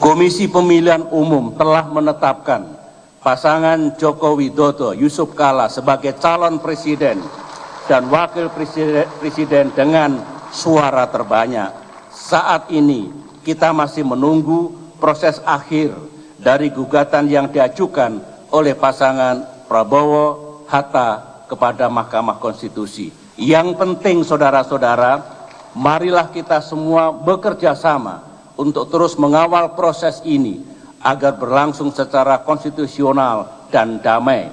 Komisi Pemilihan Umum telah menetapkan pasangan Joko Widodo Yusuf Kala sebagai calon presiden dan wakil presiden dengan suara terbanyak. Saat ini kita masih menunggu proses akhir dari gugatan yang diajukan oleh pasangan Prabowo Hatta kepada Mahkamah Konstitusi. Yang penting saudara-saudara, marilah kita semua bekerja sama untuk terus mengawal proses ini agar berlangsung secara konstitusional dan damai.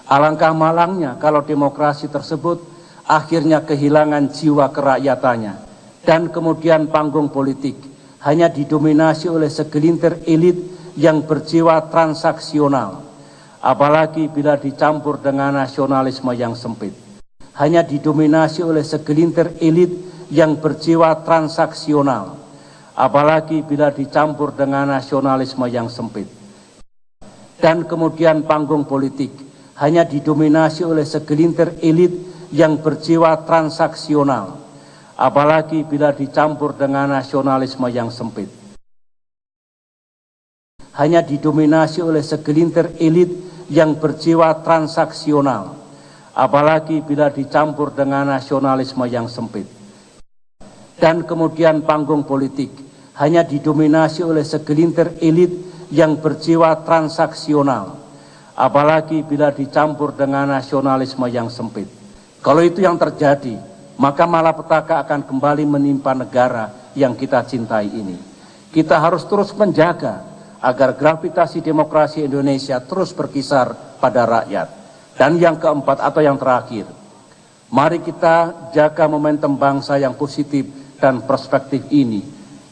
Alangkah malangnya kalau demokrasi tersebut akhirnya kehilangan jiwa kerakyatannya dan kemudian panggung politik hanya didominasi oleh segelintir elit yang berjiwa transaksional, apalagi bila dicampur dengan nasionalisme yang sempit. Hanya didominasi oleh segelintir elit yang berjiwa transaksional, apalagi bila dicampur dengan nasionalisme yang sempit. Dan kemudian panggung politik hanya didominasi oleh segelintir elit yang berjiwa transaksional, apalagi bila dicampur dengan nasionalisme yang sempit. Hanya didominasi oleh segelintir elit yang berjiwa transaksional, apalagi bila dicampur dengan nasionalisme yang sempit. Dan kemudian panggung politik hanya didominasi oleh segelintir elit yang berjiwa transaksional, apalagi bila dicampur dengan nasionalisme yang sempit. Kalau itu yang terjadi, maka malapetaka akan kembali menimpa negara yang kita cintai ini. Kita harus terus menjaga agar gravitasi demokrasi Indonesia terus berkisar pada rakyat. Dan yang keempat atau yang terakhir, mari kita jaga momentum bangsa yang positif dan perspektif ini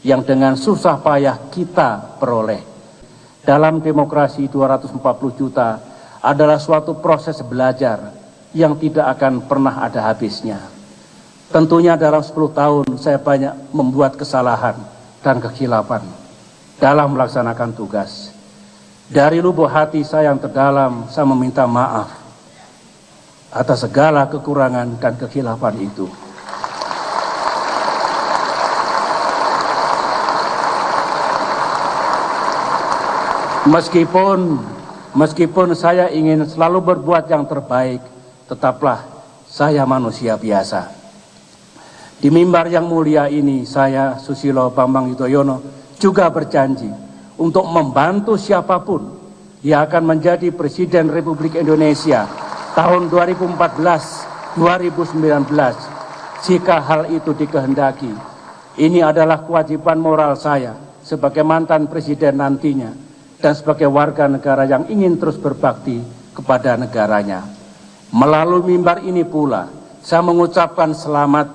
yang dengan susah payah kita peroleh. Dalam demokrasi 240 juta adalah suatu proses belajar yang tidak akan pernah ada habisnya. Tentunya dalam 10 tahun saya banyak membuat kesalahan dan kekhilafan dalam melaksanakan tugas. Dari lubuk hati saya yang terdalam, saya meminta maaf atas segala kekurangan dan kekhilafan itu. Meskipun saya ingin selalu berbuat yang terbaik, tetaplah saya manusia biasa. Di mimbar yang mulia ini, saya, Susilo Bambang Yudhoyono, juga berjanji untuk membantu siapapun yang akan menjadi Presiden Republik Indonesia tahun 2014-2019, jika hal itu dikehendaki. Ini adalah kewajiban moral saya sebagai mantan presiden nantinya dan sebagai warga negara yang ingin terus berbakti kepada negaranya. Melalui mimbar ini pula, saya mengucapkan selamat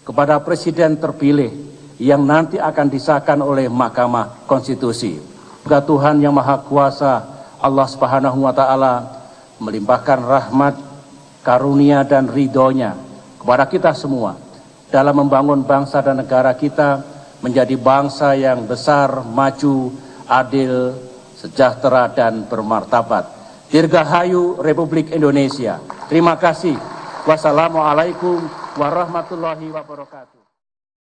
kepada Presiden terpilih yang nanti akan disahkan oleh Mahkamah Konstitusi. Semoga Tuhan Yang Maha Kuasa, Allah Subhanahu wa Ta'ala, melimpahkan rahmat, karunia, dan ridhonya kepada kita semua dalam membangun bangsa dan negara kita menjadi bangsa yang besar, maju, adil, sejahtera, dan bermartabat. Dirgahayu Republik Indonesia. Terima kasih. Wassalamualaikum warahmatullahi wabarakatuh.